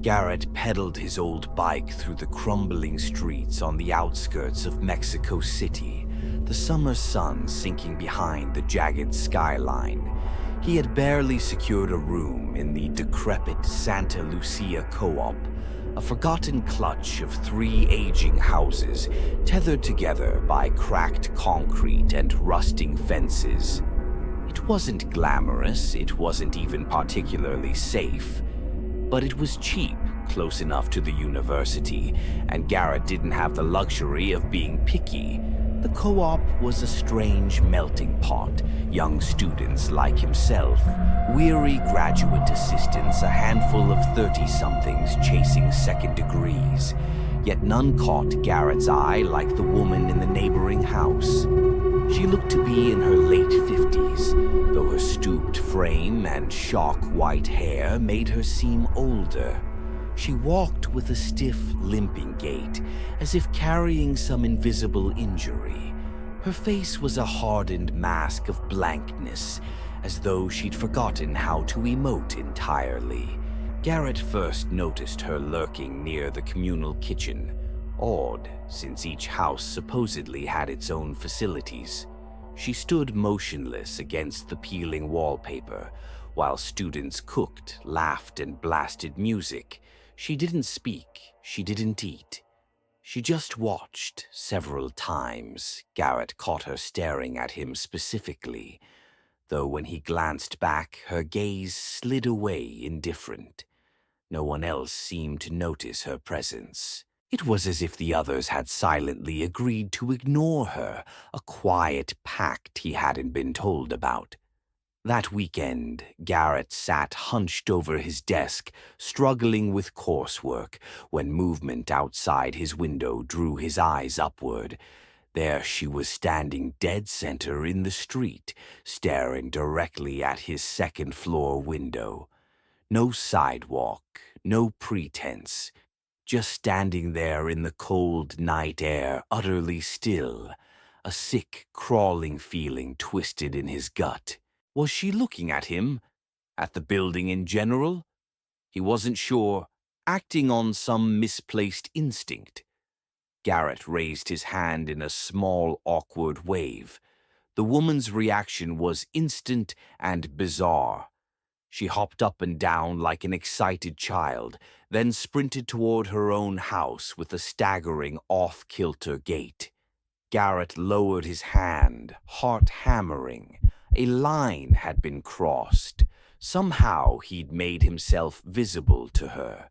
Garrett pedaled his old bike through the crumbling streets on the outskirts of Mexico City, the summer sun sinking behind the jagged skyline. He had barely secured a room in the decrepit Santa Lucia Co-op, a forgotten clutch of 3 aging houses tethered together by cracked concrete and rusting fences. It wasn't glamorous, it wasn't even particularly safe, but it was cheap, close enough to the university, and Garrett didn't have the luxury of being picky. The co-op was a strange melting pot. Young students like himself, weary graduate assistants, a handful of 30-somethings chasing second degrees. Yet none caught Garrett's eye like the woman in the neighboring house. She looked to be in her late 50s, though her stooped frame and shock white hair made her seem older. She walked with a stiff, limping gait, as if carrying some invisible injury. Her face was a hardened mask of blankness, as though she'd forgotten how to emote entirely. Garrett first noticed her lurking near the communal kitchen. Odd, since each house supposedly had its own facilities. She stood motionless against the peeling wallpaper, while students cooked, laughed, and blasted music. She didn't speak, she didn't eat. She just watched. Several times, Garrett caught her staring at him specifically, though when he glanced back, her gaze slid away indifferent. No one else seemed to notice her presence. It was as if the others had silently agreed to ignore her, a quiet pact he hadn't been told about. That weekend, Garrett sat hunched over his desk, struggling with coursework, when movement outside his window drew his eyes upward. There she was standing dead center in the street, staring directly at his second-floor window. No sidewalk, no pretense, just standing there in the cold night air, utterly still. A sick, crawling feeling twisted in his gut. Was she looking at him? At the building in general? He wasn't sure, acting on some misplaced instinct. Garrett raised his hand in a small, awkward wave. The woman's reaction was instant and bizarre. She hopped up and down like an excited child, then sprinted toward her own house with a staggering, off-kilter gait. Garrett lowered his hand, heart hammering. A line had been crossed. Somehow he'd made himself visible to her,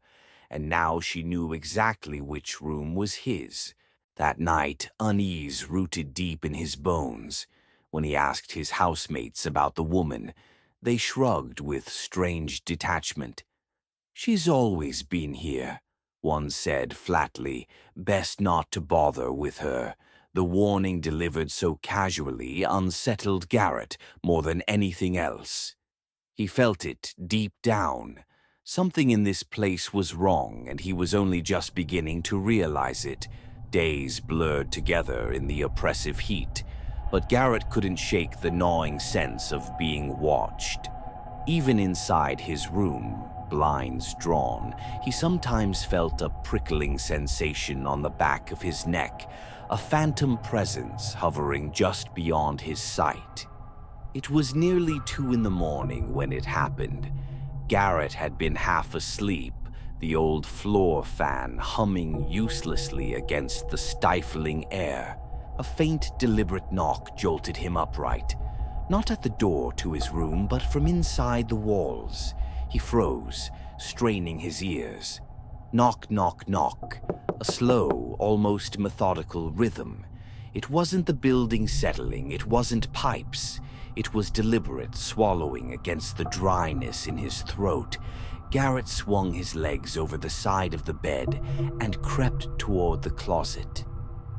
and now she knew exactly which room was his. That night, unease rooted deep in his bones. When he asked his housemates about the woman, they shrugged with strange detachment. "She's always been here," one said flatly. Best not to bother with her. The warning delivered so casually unsettled Garrett more than anything else. He felt it deep down. Something in this place was wrong, and he was only just beginning to realize it. Days blurred together in the oppressive heat, but Garrett couldn't shake the gnawing sense of being watched. Even inside his room, blinds drawn, he sometimes felt a prickling sensation on the back of his neck, a phantom presence hovering just beyond his sight. It was nearly 2 in the morning when it happened. Garrett had been half asleep, the old floor fan humming uselessly against the stifling air. A faint, deliberate knock jolted him upright. Not at the door to his room, but from inside the walls. He froze, straining his ears. Knock, knock, knock. A slow, almost methodical rhythm. It wasn't the building settling, it wasn't pipes. It was deliberate swallowing against the dryness in his throat. Garrett swung his legs over the side of the bed and crept toward the closet.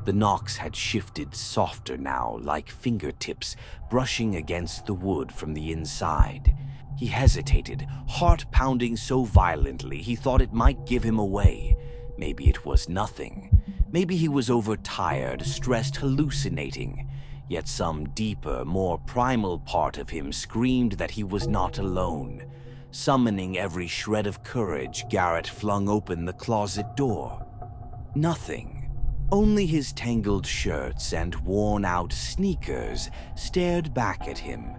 The knocks had shifted softer now, like fingertips brushing against the wood from the inside. He hesitated, heart pounding so violently he thought it might give him away. Maybe it was nothing. Maybe he was overtired, stressed, hallucinating. Yet some deeper, more primal part of him screamed that he was not alone. Summoning every shred of courage, Garrett flung open the closet door. Nothing. Only his tangled shirts and worn-out sneakers stared back at him.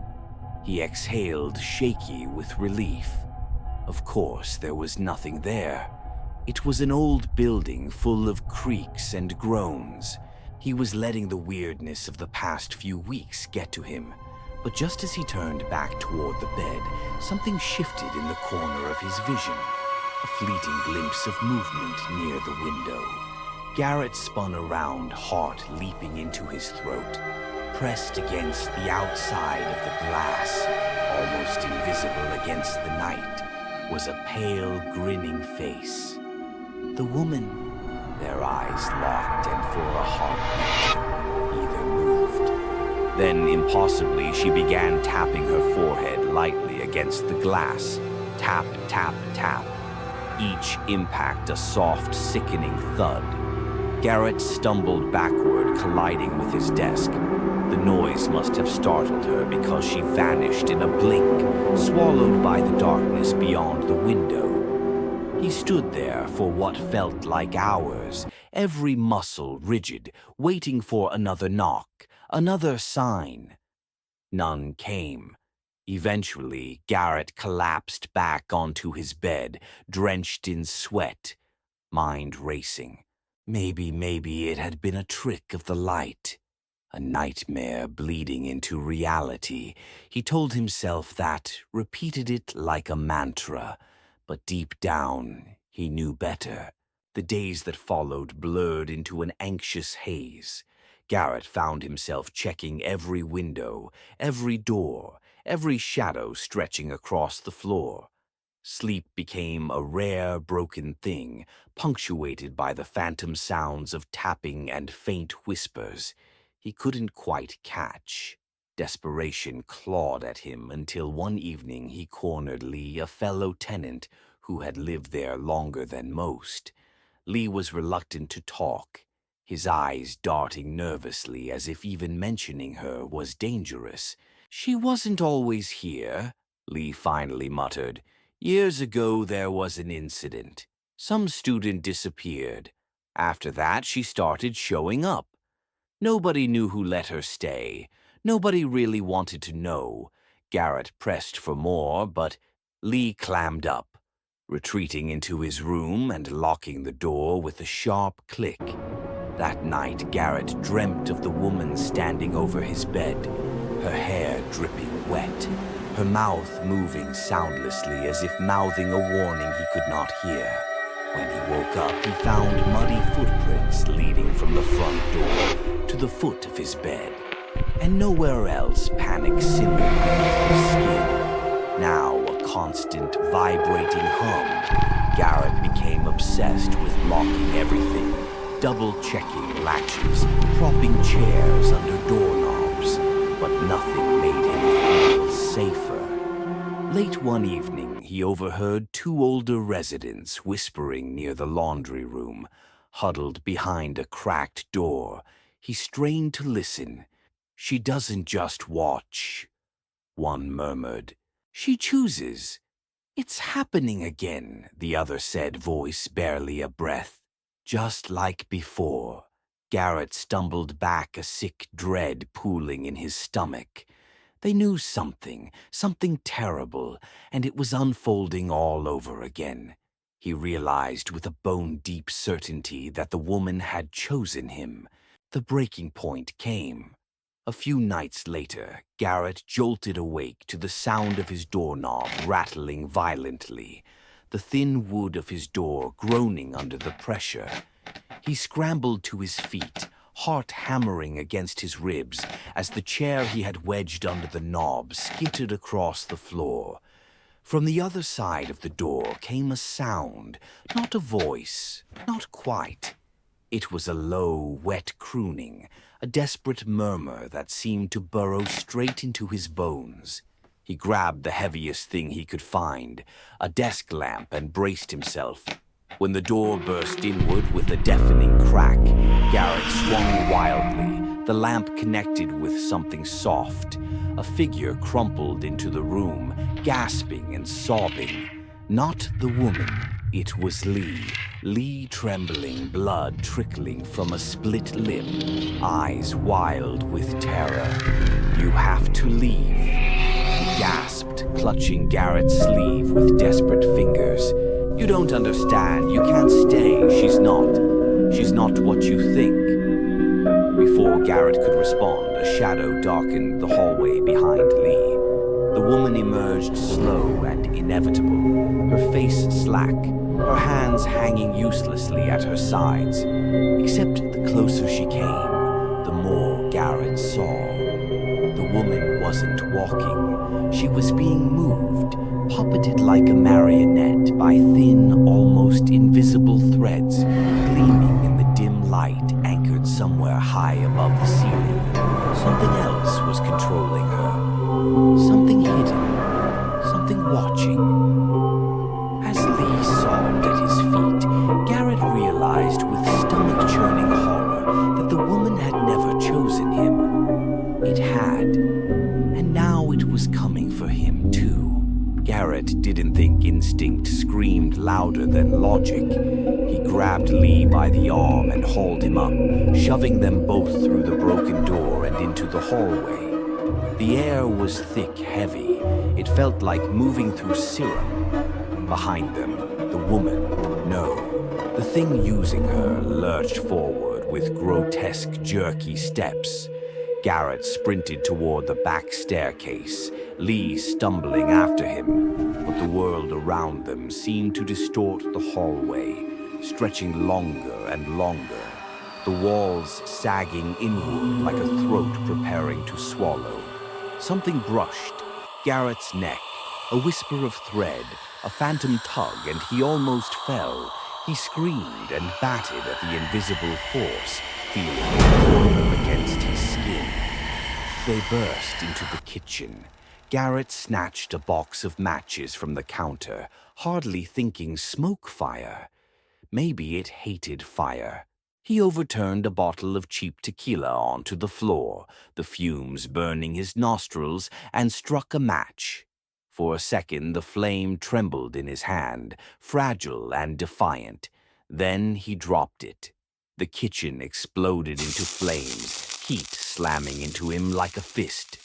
He exhaled, shaky with relief. Of course, there was nothing there. It was an old building full of creaks and groans. He was letting the weirdness of the past few weeks get to him. But just as he turned back toward the bed, something shifted in the corner of his vision. A fleeting glimpse of movement near the window. Garrett spun around, heart leaping into his throat. Pressed against the outside of the glass, almost invisible against the night, was a pale, grinning face. The woman. Their eyes locked, and for a heartbeat, neither moved. Then, impossibly, she began tapping her forehead lightly against the glass. Tap, tap, tap. Each impact a soft, sickening thud. Garrett stumbled backward, colliding with his desk. The noise must have startled her because she vanished in a blink, swallowed by the darkness beyond the window. He stood there for what felt like hours, every muscle rigid, waiting for another knock, another sign. None came. Eventually, Garrett collapsed back onto his bed, drenched in sweat, mind racing. Maybe it had been a trick of the light. A nightmare bleeding into reality. He told himself that, repeated it like a mantra. But deep down, he knew better. The days that followed blurred into an anxious haze. Garrett found himself checking every window, every door, every shadow stretching across the floor. Sleep became a rare, broken thing, punctuated by the phantom sounds of tapping and faint whispers he couldn't quite catch. Desperation clawed at him until one evening he cornered Lee, a fellow tenant who had lived there longer than most. Lee was reluctant to talk, his eyes darting nervously as if even mentioning her was dangerous. "She wasn't always here," Lee finally muttered. "Years ago there was an incident. Some student disappeared. After that she started showing up. Nobody knew who let her stay. Nobody really wanted to know." Garrett pressed for more, but Lee clammed up, retreating into his room and locking the door with a sharp click. That night, Garrett dreamt of the woman standing over his bed, her hair dripping wet, her mouth moving soundlessly as if mouthing a warning he could not hear. When he woke up, he found muddy footprints leading from the front door to the foot of his bed. And nowhere else panic simmered beneath his skin. Now a constant, vibrating hum, Garrett became obsessed with locking everything, double-checking latches, propping chairs under doorknobs, but nothing made him feel safer. Late one evening, he overheard two older residents whispering near the laundry room. Huddled behind a cracked door, he strained to listen. "She doesn't just watch," one murmured. "She chooses." "It's happening again," the other said, voice barely a breath. Just like before. Garrett stumbled back, a sick dread pooling in his stomach. They knew something terrible, and it was unfolding all over again. He realized with a bone-deep certainty that the woman had chosen him. The breaking point came. A few nights later, Garrett jolted awake to the sound of his doorknob rattling violently, the thin wood of his door groaning under the pressure. He scrambled to his feet, heart hammering against his ribs as the chair he had wedged under the knob skittered across the floor. From the other side of the door came a sound, not a voice, not quite. It was a low, wet crooning, a desperate murmur that seemed to burrow straight into his bones. He grabbed the heaviest thing he could find, a desk lamp, and braced himself. When the door burst inward with a deafening crack, Garrett swung wildly. The lamp connected with something soft, A figure crumpled into the room, gasping and sobbing. Not the woman. It was Lee. Lee trembling, blood trickling from a split lip, eyes wild with terror. "You have to leave," he gasped, clutching Garrett's sleeve with desperate fingers. "You don't understand. You can't stay. She's not what you think." Before Garrett could respond, a shadow darkened the hallway behind Lee. The woman emerged slow and inevitable, her face slack, her hands hanging uselessly at her sides. Except the closer she came, the more Garrett saw. The woman wasn't walking. She was being moved, puppeted like a marionette by thin, almost invisible threads gleaming in the dim light anchored somewhere high above the ceiling. Something else was controlling her. Something hidden. Something watching. As Lee sobbed at his feet, Garrett realized with stomach-churning horror that the woman had never chosen him. It had. And now it was coming for him, too. Garrett didn't think instinct screamed louder than logic. He grabbed Lee by the arm and hauled him up, shoving them both through the broken door and into the hallway. The air was thick, heavy. It felt like moving through syrup. Behind them, the woman, no, the thing using her, lurched forward with grotesque, jerky steps. Garrett sprinted toward the back staircase, Lee stumbling after him, but the world around them seemed to distort the hallway, stretching longer and longer, the walls sagging inward like a throat preparing to swallow. Something brushed Garrett's neck, a whisper of thread, a phantom tug, and he almost fell. He screamed and batted at the invisible force, feeling it coil against his skin. They burst into the kitchen. Garrett snatched a box of matches from the counter, hardly thinking smoke fire. Maybe it hated fire. He overturned a bottle of cheap tequila onto the floor, the fumes burning his nostrils, and struck a match. For a second, the flame trembled in his hand, fragile and defiant. Then he dropped it. The kitchen exploded into flames, heat slamming into him like a fist.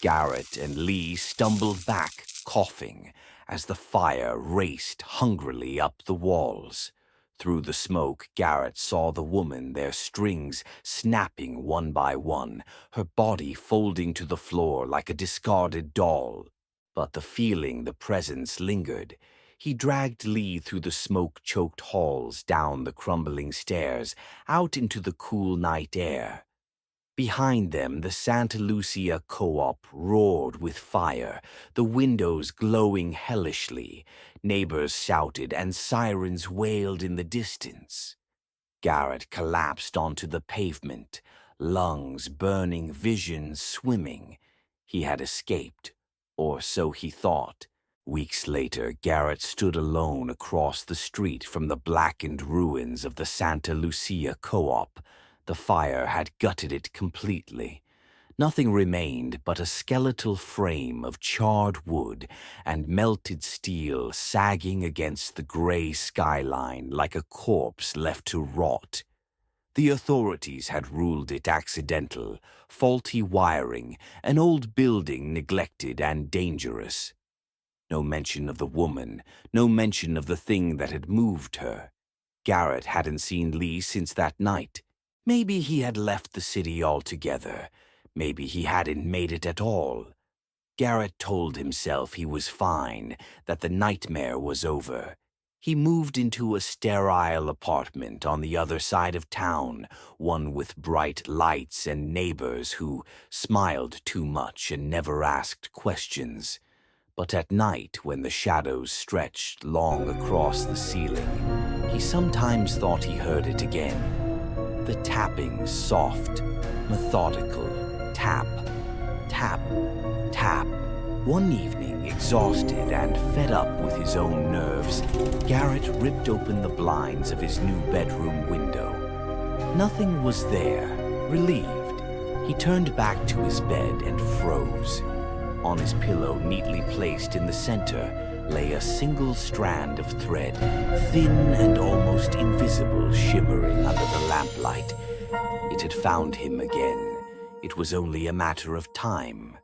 Garrett and Lee stumbled back, coughing, as the fire raced hungrily up the walls. Through the smoke, Garrett saw the woman, their strings snapping one by one, her body folding to the floor like a discarded doll. But the feeling, the presence lingered. He dragged Lee through the smoke-choked halls, down the crumbling stairs, out into the cool night air. Behind them, the Santa Lucia co-op roared with fire, the windows glowing hellishly. Neighbors shouted and sirens wailed in the distance. Garrett collapsed onto the pavement, lungs burning, vision swimming. He had escaped, or so he thought. Weeks later, Garrett stood alone across the street from the blackened ruins of the Santa Lucia co-op. The fire had gutted it completely. Nothing remained but a skeletal frame of charred wood and melted steel sagging against the gray skyline like a corpse left to rot. The authorities had ruled it accidental, faulty wiring, an old building neglected and dangerous. No mention of the woman, no mention of the thing that had moved her. Garrett hadn't seen Lee since that night. Maybe he had left the city altogether. Maybe he hadn't made it at all. Garrett told himself he was fine, that the nightmare was over. He moved into a sterile apartment on the other side of town, one with bright lights and neighbors who smiled too much and never asked questions. But at night, when the shadows stretched long across the ceiling, he sometimes thought he heard it again. The tapping, soft, methodical, tap, tap, tap. One evening, exhausted and fed up with his own nerves, Garrett ripped open the blinds of his new bedroom window. Nothing was there. Relieved, he turned back to his bed and froze. On his pillow, neatly placed in the center, lay a single strand of thread, thin and almost invisible, shimmering under the lamplight. It had found him again. It was only a matter of time.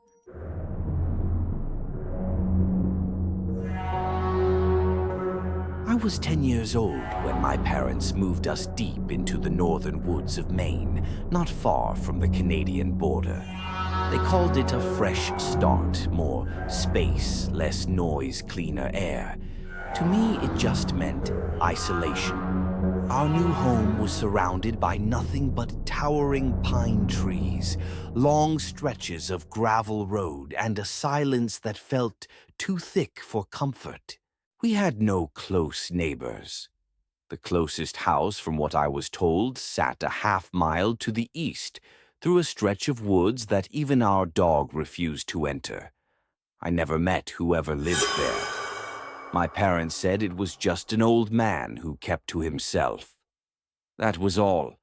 I was 10 years old when my parents moved us deep into the northern woods of Maine, not far from the Canadian border. They called it a fresh start, more space, less noise, cleaner air. To me, it just meant isolation. Our new home was surrounded by nothing but towering pine trees, long stretches of gravel road, and a silence that felt too thick for comfort. We had no close neighbors. The closest house, from what I was told, sat a half-mile to the east, through a stretch of woods that even our dog refused to enter. I never met whoever lived there. My parents said it was just an old man who kept to himself. That was all.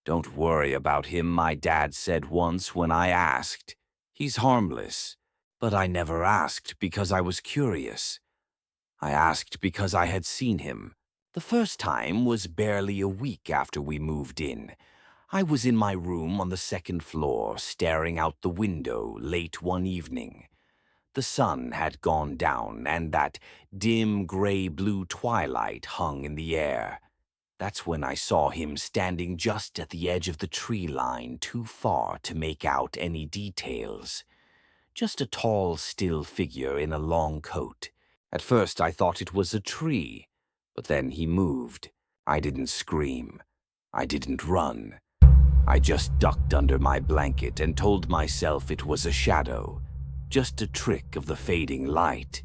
"Don't worry about him," my dad said once when I asked. "He's harmless." But I never asked because I was curious. I asked because I had seen him. The first time was barely a week after we moved in. I was in my room on the second floor, staring out the window late one evening. The sun had gone down, and that dim gray-blue twilight hung in the air. That's when I saw him standing just at the edge of the tree line, too far to make out any details. Just a tall, still figure in a long coat. At first I thought it was a tree, but then he moved. I didn't scream. I didn't run. I just ducked under my blanket and told myself it was a shadow, just a trick of the fading light.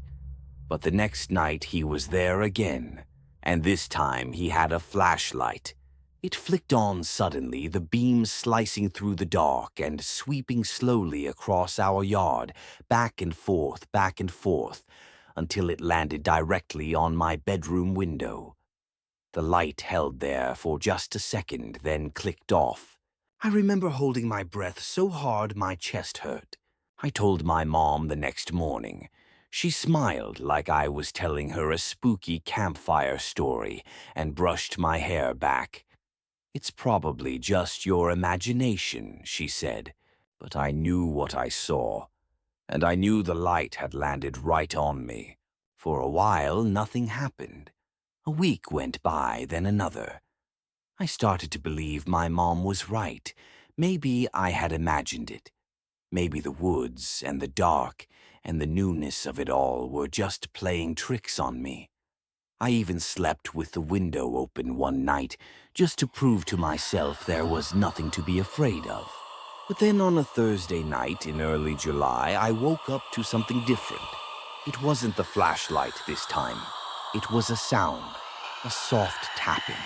But the next night he was there again, and this time he had a flashlight. It flicked on suddenly, the beam slicing through the dark and sweeping slowly across our yard, back and forth, until it landed directly on my bedroom window. The light held there for just a second, then clicked off. I remember holding my breath so hard my chest hurt. I told my mom the next morning. She smiled like I was telling her a spooky campfire story and brushed my hair back. "It's probably just your imagination," she said. But I knew what I saw, and I knew the light had landed right on me. For a while, nothing happened. A week went by, then another. I started to believe my mom was right. Maybe I had imagined it. Maybe the woods and the dark and the newness of it all were just playing tricks on me. I even slept with the window open one night, just to prove to myself there was nothing to be afraid of. But then on a Thursday night in early July, I woke up to something different. It wasn't the flashlight this time. It was a sound, a soft tapping.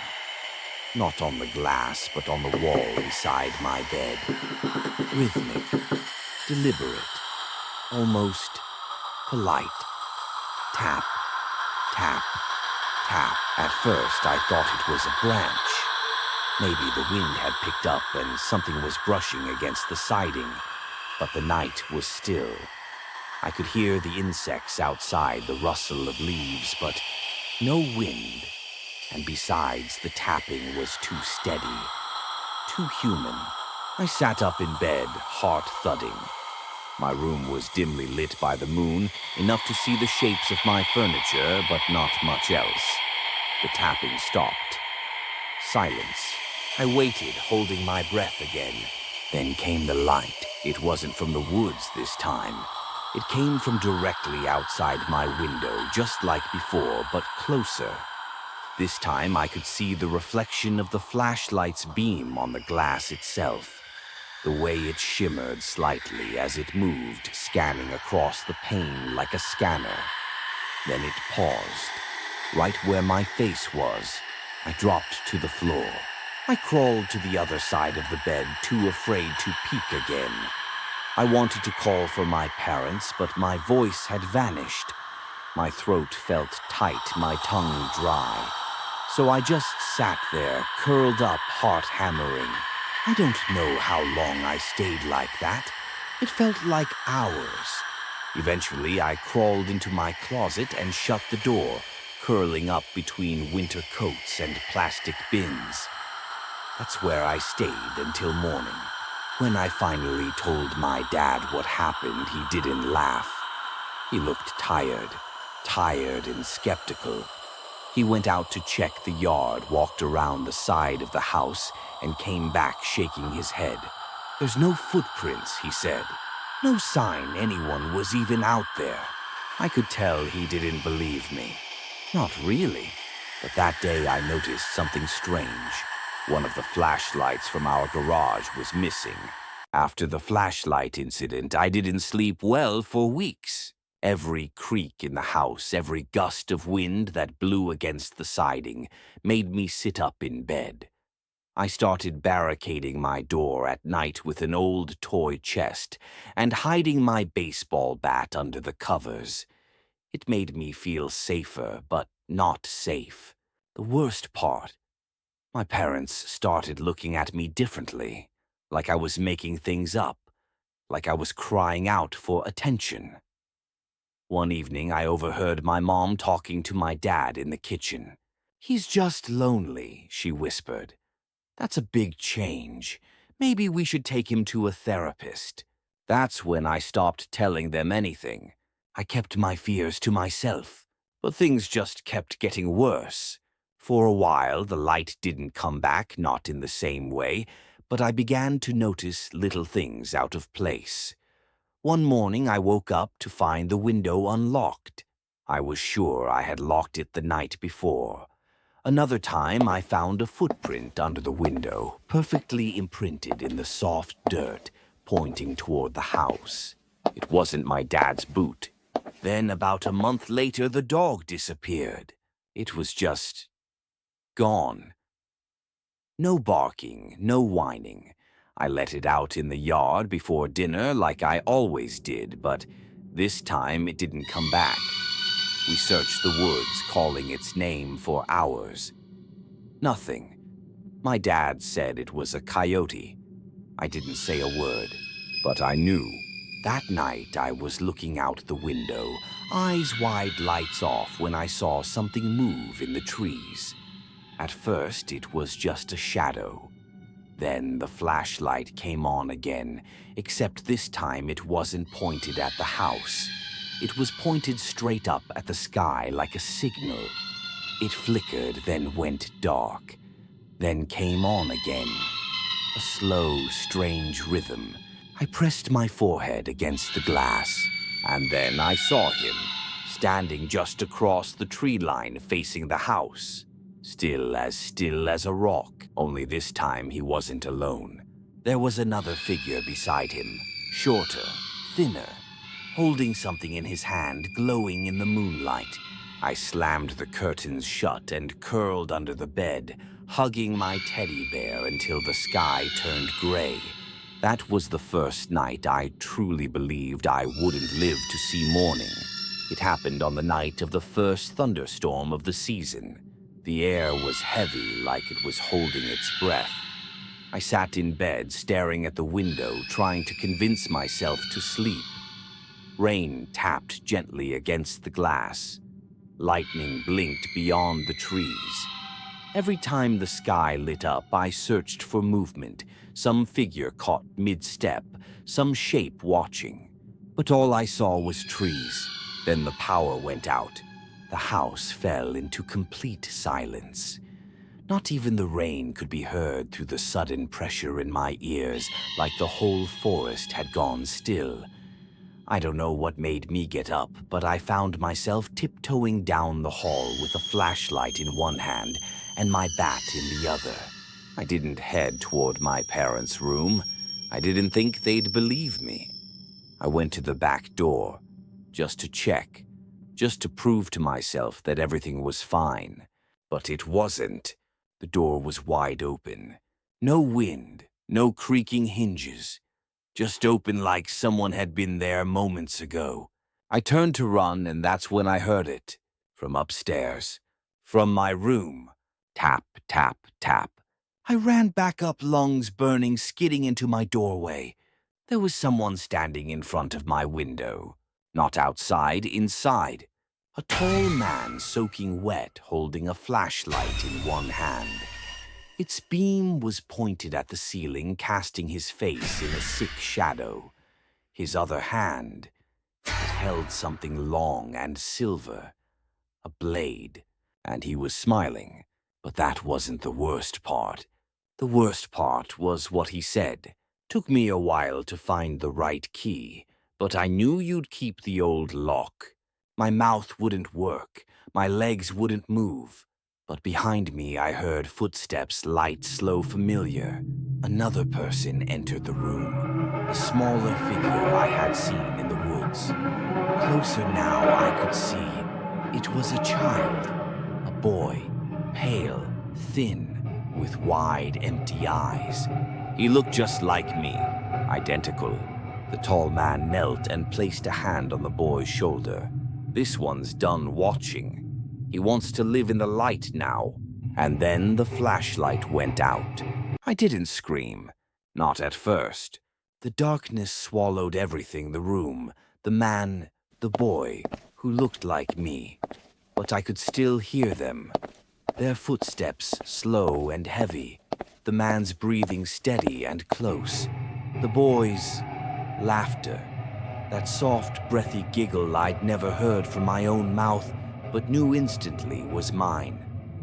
Not on the glass, but on the wall beside my bed. Rhythmic, deliberate, almost polite. Tap, tap, tap. At first, I thought it was a branch. Maybe the wind had picked up and something was brushing against the siding, but the night was still. I could hear the insects outside, the rustle of leaves, but no wind. And besides, the tapping was too steady, too human. I sat up in bed, heart thudding. My room was dimly lit by the moon, enough to see the shapes of my furniture, but not much else. The tapping stopped. Silence. I waited, holding my breath again. Then came the light. It wasn't from the woods this time. It came from directly outside my window, just like before, but closer. This time I could see the reflection of the flashlight's beam on the glass itself, the way it shimmered slightly as it moved, scanning across the pane like a scanner. Then it paused, right where my face was. I dropped to the floor. I crawled to the other side of the bed, too afraid to peek again. I wanted to call for my parents, but my voice had vanished. My throat felt tight, my tongue dry. So I just sat there, curled up, heart hammering. I don't know how long I stayed like that. It felt like hours. Eventually, I crawled into my closet and shut the door, curling up between winter coats and plastic bins. That's where I stayed until morning. When I finally told my dad what happened, he didn't laugh. He looked tired and skeptical. He went out to check the yard, walked around the side of the house, and came back shaking his head. "There's no footprints," he said. "No sign anyone was even out there." I could tell he didn't believe me. Not really. But that day I noticed something strange. One of the flashlights from our garage was missing. After the flashlight incident, I didn't sleep well for weeks. Every creak in the house, every gust of wind that blew against the siding, made me sit up in bed. I started barricading my door at night with an old toy chest and hiding my baseball bat under the covers. It made me feel safer, but not safe. The worst part, my parents started looking at me differently, like I was making things up, like I was crying out for attention. One evening, I overheard my mom talking to my dad in the kitchen. "He's just lonely," she whispered. "That's a big change. Maybe we should take him to a therapist." That's when I stopped telling them anything. I kept my fears to myself. But things just kept getting worse. For a while, the light didn't come back, not in the same way, but I began to notice little things out of place. One morning, I woke up to find the window unlocked. I was sure I had locked it the night before. Another time, I found a footprint under the window, perfectly imprinted in the soft dirt, pointing toward the house. It wasn't my dad's boot. Then, about a month later, the dog disappeared. It was just gone. No barking, no whining. I let it out in the yard before dinner like I always did, but this time it didn't come back. We searched the woods, calling its name for hours. Nothing. My dad said it was a coyote. I didn't say a word, but I knew. That night I was looking out the window, eyes wide, lights off, when I saw something move in the trees. At first it was just a shadow. Then the flashlight came on again, except this time it wasn't pointed at the house. It was pointed straight up at the sky like a signal. It flickered, then went dark, then came on again. A slow, strange rhythm. I pressed my forehead against the glass, and then I saw him, standing just across the tree line facing the house. Still as a rock, only this time he wasn't alone. There was another figure beside him, shorter, thinner, holding something in his hand, glowing in the moonlight. I slammed the curtains shut and curled under the bed, hugging my teddy bear until the sky turned gray. That was the first night I truly believed I wouldn't live to see morning. It happened on the night of the first thunderstorm of the season. The air was heavy, like it was holding its breath. I sat in bed, staring at the window, trying to convince myself to sleep. Rain tapped gently against the glass. Lightning blinked beyond the trees. Every time the sky lit up, I searched for movement, some figure caught mid-step, some shape watching. But all I saw was trees. Then the power went out. The house fell into complete silence. Not even the rain could be heard through the sudden pressure in my ears, like the whole forest had gone still. I don't know what made me get up, but I found myself tiptoeing down the hall with a flashlight in one hand and my bat in the other. I didn't head toward my parents' room. I didn't think they'd believe me. I went to the back door, just to check, just to prove to myself that everything was fine. But it wasn't. The door was wide open. No wind, no creaking hinges. Just open like someone had been there moments ago. I turned to run, and that's when I heard it. From upstairs. From my room. Tap, tap, tap. I ran back up, lungs burning, skidding into my doorway. There was someone standing in front of my window. Not outside, inside. A tall man soaking wet, holding a flashlight in one hand. Its beam was pointed at the ceiling, casting his face in a sick shadow. His other hand, it held something long and silver, a blade, and he was smiling. But that wasn't the worst part. The worst part was what he said. Took me a while to find the right key, but I knew you'd keep the old lock. My mouth wouldn't work, my legs wouldn't move. But behind me I heard footsteps, light, slow, familiar. Another person entered the room, a smaller figure I had seen in the woods. Closer now I could see. It was a child, a boy, pale, thin, with wide, empty eyes. He looked just like me, identical. The tall man knelt and placed a hand on the boy's shoulder. This one's done watching. He wants to live in the light now. And then the flashlight went out. I didn't scream. Not at first. The darkness swallowed everything, the room, the man, the boy, who looked like me. But I could still hear them. Their footsteps slow and heavy. The man's breathing steady and close. The boy's laughter. That soft, breathy giggle I'd never heard from my own mouth, but knew instantly was mine.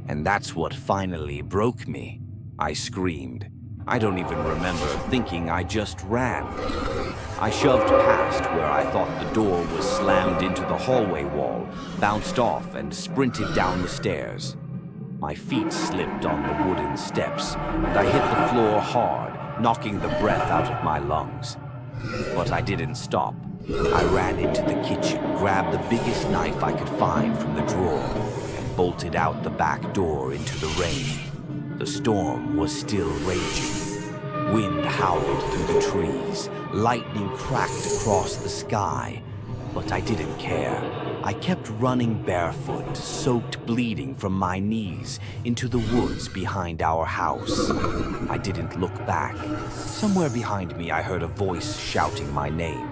And that's what finally broke me. I screamed. I don't even remember thinking, I just ran. I shoved past where I thought the door was slammed into the hallway wall, bounced off and sprinted down the stairs. My feet slipped on the wooden steps, and I hit the floor hard, knocking the breath out of my lungs. But I didn't stop. I ran into the kitchen, grabbed the biggest knife I could find from the drawer, and bolted out the back door into the rain. The storm was still raging. Wind howled through the trees, lightning cracked across the sky. But I didn't care. I kept running barefoot, soaked, bleeding from my knees, into the woods behind our house. I didn't look back. Somewhere behind me I heard a voice shouting my name.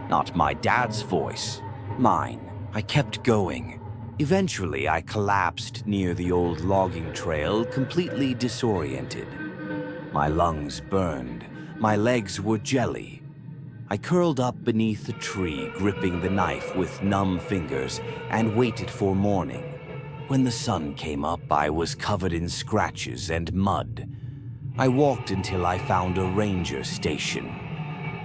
Not my dad's voice, mine. I kept going. Eventually, I collapsed near the old logging trail, completely disoriented. My lungs burned. My legs were jelly. I curled up beneath a tree, gripping the knife with numb fingers, and waited for morning. When the sun came up, I was covered in scratches and mud. I walked until I found a ranger station.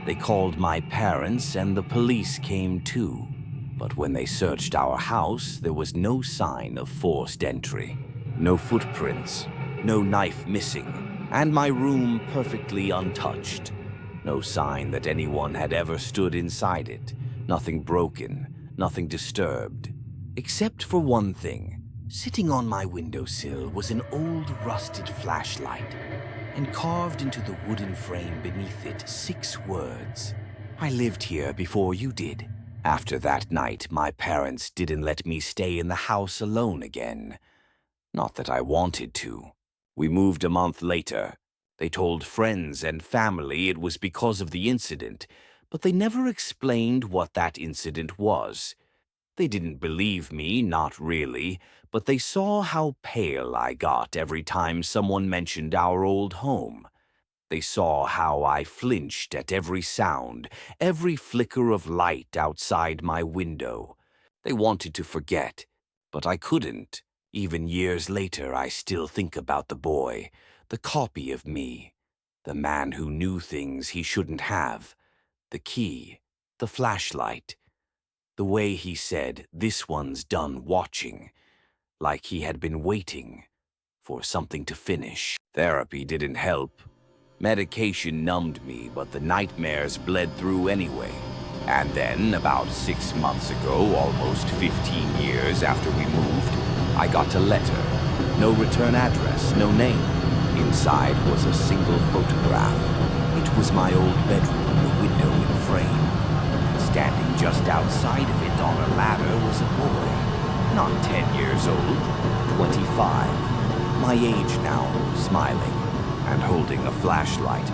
They called my parents and the police came too. But when they searched our house, there was no sign of forced entry. No footprints, no knife missing, and my room perfectly untouched. No sign that anyone had ever stood inside it. Nothing broken, nothing disturbed. Except for one thing. Sitting on my windowsill was an old rusted flashlight. And carved into the wooden frame beneath it, 6 words. I lived here before you did. After that night, my parents didn't let me stay in the house alone again. Not that I wanted to. We moved a month later. They told friends and family it was because of the incident, but they never explained what that incident was. They didn't believe me, not really, but they saw how pale I got every time someone mentioned our old home. They saw how I flinched at every sound, every flicker of light outside my window. They wanted to forget, but I couldn't. Even years later, I still think about the boy, the copy of me, the man who knew things he shouldn't have, the key, the flashlight. The way he said, "This one's done watching," like he had been waiting for something to finish. Therapy didn't help. Medication numbed me, but the nightmares bled through anyway. And then, about 6 months ago, almost 15 years after we moved, I got a letter. No return address, no name. Inside was a single photograph. It was my old bedroom, the window in frame. Standing just outside of it on a ladder was a boy. Not 10 years old, 25. My age now, smiling, and holding a flashlight.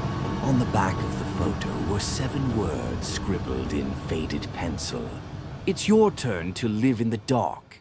On the back of the photo were 7 words scribbled in faded pencil. It's your turn to live in the dark.